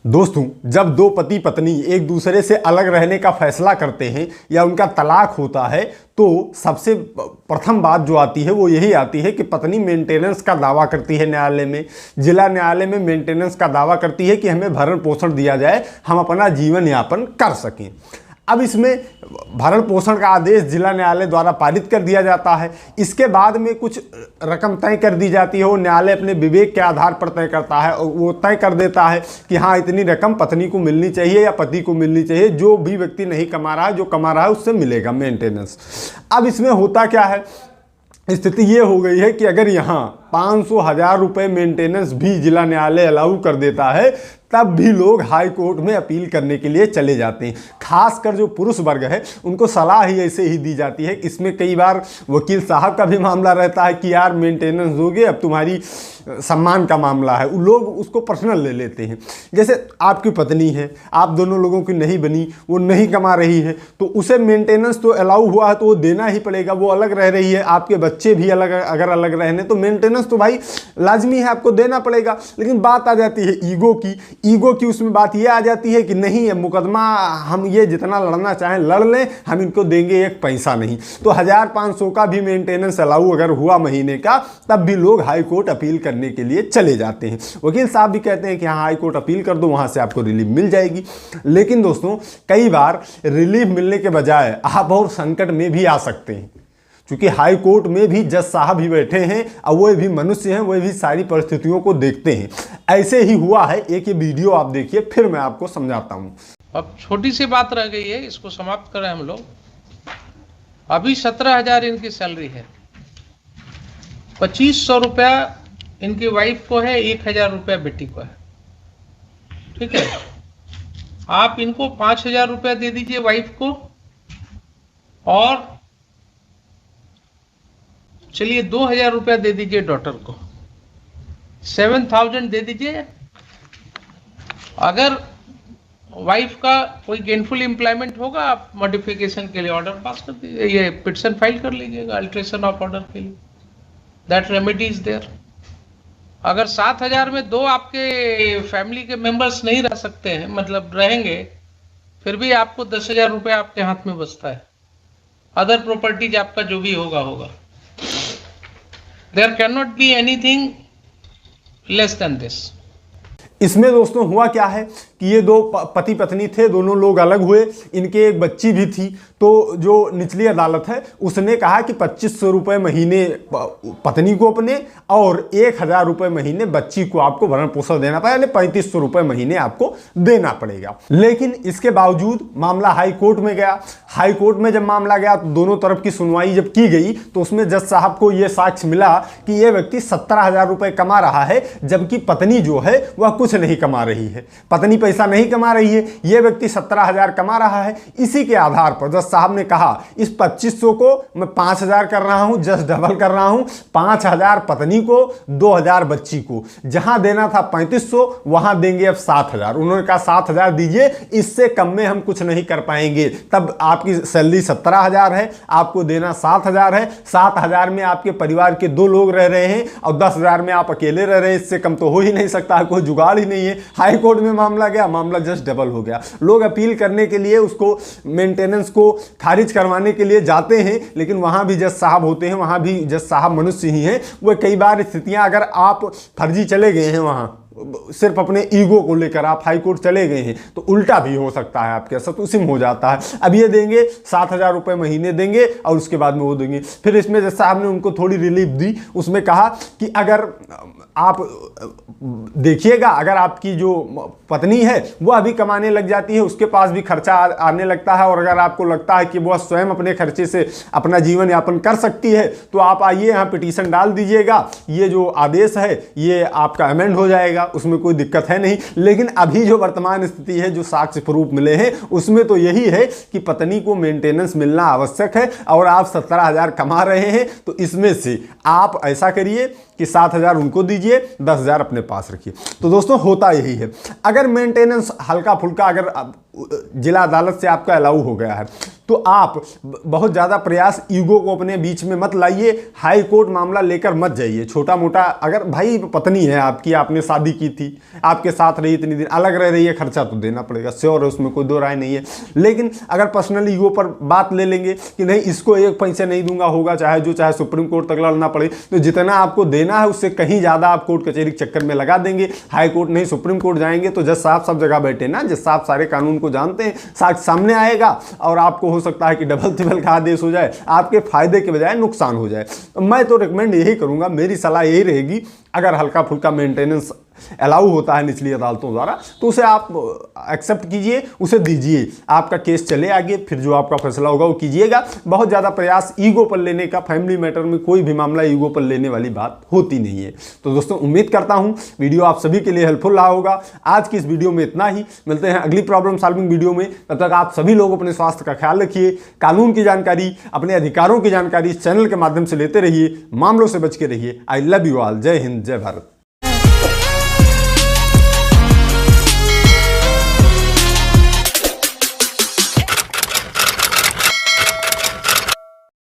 दोस्तों, जब दो पति पत्नी एक दूसरे से अलग रहने का फैसला करते हैं या उनका तलाक होता है तो सबसे प्रथम बात जो आती है वो यही आती है कि पत्नी मेंटेनेंस का दावा करती है न्यायालय में, जिला न्यायालय में मेंटेनेंस का दावा करती है कि हमें भरण पोषण दिया जाए, हम अपना जीवन यापन कर सकें। अब इसमें भरण पोषण का आदेश जिला न्यायालय द्वारा पारित कर दिया जाता है। इसके बाद में कुछ रकम तय कर दी जाती है, वो न्यायालय अपने विवेक के आधार पर तय करता है और वो तय कर देता है कि हाँ इतनी रकम पत्नी को मिलनी चाहिए या पति को मिलनी चाहिए। जो भी व्यक्ति नहीं कमा रहा है, जो कमा रहा है उससे मिलेगा मेंटेनेंस। अब इसमें होता क्या है, स्थिति ये हो गई है कि अगर यहाँ 500,000 रुपये मेंटेनेंस भी जिला न्यायालय अलाउ कर देता है तब भी लोग हाई कोर्ट में अपील करने के लिए चले जाते हैं। खासकर जो पुरुष वर्ग है उनको सलाह ही ऐसे ही दी जाती है। इसमें कई बार वकील साहब का भी मामला रहता है कि यार मेंटेनेंस दोगे, अब तुम्हारी सम्मान का मामला है, लोग उसको पर्सनल ले लेते हैं। जैसे आपकी पत्नी है, आप दोनों लोगों की नहीं बनी, वो नहीं कमा रही है तो उसे मेंटेनेंस तो अलाउ हुआ है तो वो देना ही पड़ेगा। वो अलग रह रही है, आपके बच्चे भी अलग, अगर अलग रहने तो मेंटेनेंस तो भाई लाजमी है, आपको देना पड़ेगा। लेकिन बात आ जाती है ईगो की उसमें बात ये आ जाती है कि नहीं है मुकदमा, हम ये जितना लड़ना चाहें लड़ लें, हम इनको देंगे एक पैसा नहीं। तो 1500 का भी मेंटेनेंस अलाउ अगर हुआ महीने का तब भी लोग हाई कोर्ट अपील करने के लिए चले जाते हैं। वकील साहब भी कहते हैं कि हाँ हाई कोर्ट अपील कर दो, वहां से आपको रिलीफ मिल जाएगी। लेकिन दोस्तों कई बार रिलीफ मिलने के बजाय आप और संकट में भी आ सकते हैं, क्योंकि हाई कोर्ट में भी जज साहब ही बैठे हैं और वो भी मनुष्य हैं, वो भी सारी परिस्थितियों को देखते हैं। ऐसे ही हुआ है, एक ये वीडियो आप देखिए फिर मैं आपको समझाता हूं। अब छोटी सी बात रह गई है, इसको समाप्त करें हम लोग। अभी 17,000 इनकी सैलरी है, 2500 रुपया इनकी वाइफ को है, 1,000 रुपया बेटी को है। ठीक है, आप इनको 5,000 रुपया दे दीजिए वाइफ को, और चलिए 2,000 रुपया दे दीजिए डॉटर को, 7,000 दे दीजिए। अगर वाइफ का कोई गेनफुल एम्प्लॉयमेंट होगा, आप मॉडिफिकेशन के लिए ऑर्डर पास कर दीजिए, ये पिटीशन फाइल कर लीजिएगा अल्ट्रेशन ऑफ ऑर्डर के लिए, दैट रेमेडी इज देयर। अगर 7,000 में दो आपके फैमिली के मेंबर्स नहीं रह सकते हैं, मतलब रहेंगे, फिर भी आपको 10,000 रुपया आपके हाथ में बचता है। अदर प्रॉपर्टीज आपका जो भी होगा, there cannot be anything less than this। इसमें दोस्तों हुआ क्या है कि ये दो पति पत्नी थे, दोनों लोग अलग हुए, इनके एक बच्ची भी थी। तो जो निचली अदालत है उसने कहा कि 2500 रुपये महीने पत्नी को अपने और 1,000 रुपये महीने बच्ची को आपको भरण पोषण देना पड़ेगा, यानी 3500 रुपये महीने आपको देना पड़ेगा। लेकिन इसके बावजूद मामला हाई कोर्ट में गया। हाई कोर्ट में जब मामला गया तो दोनों तरफ की सुनवाई जब की गई तो उसमें जज साहब को यह साक्ष्य मिला कि यह व्यक्ति 17,000 रुपये कमा रहा है, जबकि पत्नी जो है वह कुछ नहीं कमा रही है। पत्नी पैसा नहीं कमा रही है, यह व्यक्ति 17,000 कमा रहा है। इसी के आधार पर जज साहब ने कहा इस 2500 को मैं 5,000 कर रहा हूं, जस्ट डबल कर रहा हूं, 5,000 पत्नी को, 2,000 बच्ची को। जहां देना था 3500 वहां देंगे अब 7,000। उन्होंने कहा 7,000 दीजिए, इससे कम में हम कुछ नहीं कर पाएंगे। तब आपकी सैलरी 17,000 है, आपको देना 7,000 है। 7,000 में आपके परिवार के 2 लोग रह रहे हैं और 10,000 में आप अकेले रह रहे हैं, इससे कम तो हो ही नहीं सकता, कोई जुगाड़ ही नहीं है। हाई कोर्ट में मामला गया, मामला जस्ट डबल हो गया। लोग अपील करने के लिए, उसको मेंटेनेंस को खारिज करवाने के लिए जाते हैं, लेकिन वहां भी जज साहब होते हैं, वहां भी जज साहब मनुष्य ही हैं। वो कई बार स्थितियां, अगर आप फर्जी चले गए हैं वहां सिर्फ अपने ईगो को लेकर आप हाई कोर्ट चले गए हैं तो उल्टा भी हो सकता है, आपके साथ उसी में हो जाता है। अब ये देंगे 7,000 रुपये महीने देंगे और उसके बाद में वो देंगे। फिर इसमें जज साहब ने उनको थोड़ी रिलीफ दी, उसमें कहा कि अगर आप देखिएगा, अगर आपकी जो पत्नी है वो अभी कमाने लग जाती है, उसके पास भी खर्चा आने लगता है, और अगर आपको लगता है कि वह स्वयं अपने खर्चे से अपना जीवन यापन कर सकती है तो आप आइए यहाँ पिटीशन डाल दीजिएगा, ये जो आदेश है ये आपका अमेंड हो जाएगा, उसमें कोई दिक्कत है नहीं। लेकिन अभी जो वर्तमान स्थिति है, जो साक्ष्य प्रूफ मिले हैं उसमें तो यही है कि पत्नी को मेंटेनेंस मिलना आवश्यक है और आप 17,000 कमा रहे हैं, तो इसमें से आप ऐसा करिए कि 7,000 उनको दीजिए, 10,000 अपने पास रखिए। तो दोस्तों होता यही है, अगर मेंटेनेंस हल्का फुल्का अगर जिला अदालत से आपका अलाउ हो गया है तो आप बहुत ज़्यादा प्रयास ईगो को अपने बीच में मत लाइए, हाई कोर्ट मामला लेकर मत जाइए। छोटा मोटा अगर भाई पत्नी है आपकी, आपने शादी की थी, आपके साथ रही इतनी दिन, अलग रह रही है, खर्चा तो देना पड़ेगा, श्योर है, उसमें कोई दो राय नहीं है। लेकिन अगर पर्सनल ईगो पर बात ले लेंगे कि नहीं इसको एक पैसे नहीं दूंगा, होगा चाहे जो चाहे, सुप्रीम कोर्ट तक लड़ना पड़े, तो जितना आपको देना है उससे कहीं ज़्यादा आप कोर्ट कचहरी के चक्कर में लगा देंगे। हाई कोर्ट नहीं सुप्रीम कोर्ट जाएंगे तो जज साहब सब जगह बैठे ना, जज साहब सारे कानून को जानते हैं, साक्ष्य सामने आएगा और आपको हो सकता है कि डबल तिबल का आदेश हो जाए, आपके फायदे के बजाय नुकसान हो जाए। तो मैं तो रिकमेंड यही करूंगा, मेरी सलाह यही रहेगी, अगर हल्का फुल्का मेंटेनेंस अलाउ होता है निचली अदालतों द्वारा तो उसे आप एक्सेप्ट कीजिए, उसे दीजिए, आपका केस चले आगे, फिर जो आपका फैसला होगा वो कीजिएगा। बहुत ज़्यादा प्रयास ईगो पर लेने का, फैमिली मैटर में कोई भी मामला ईगो पर लेने वाली बात होती नहीं है। तो दोस्तों उम्मीद करता हूँ वीडियो आप सभी के लिए हेल्पफुल रहा होगा। आज की इस वीडियो में इतना ही, मिलते हैं अगली प्रॉब्लम सॉल्विंग वीडियो में। तब तक आप सभी लोग अपने स्वास्थ्य का ख्याल रखिए, कानून की जानकारी, अपने अधिकारों की जानकारी इस चैनल के माध्यम से लेते रहिए, मामलों से बच के रहिए। I love you all. जय हिंद, जय भारत।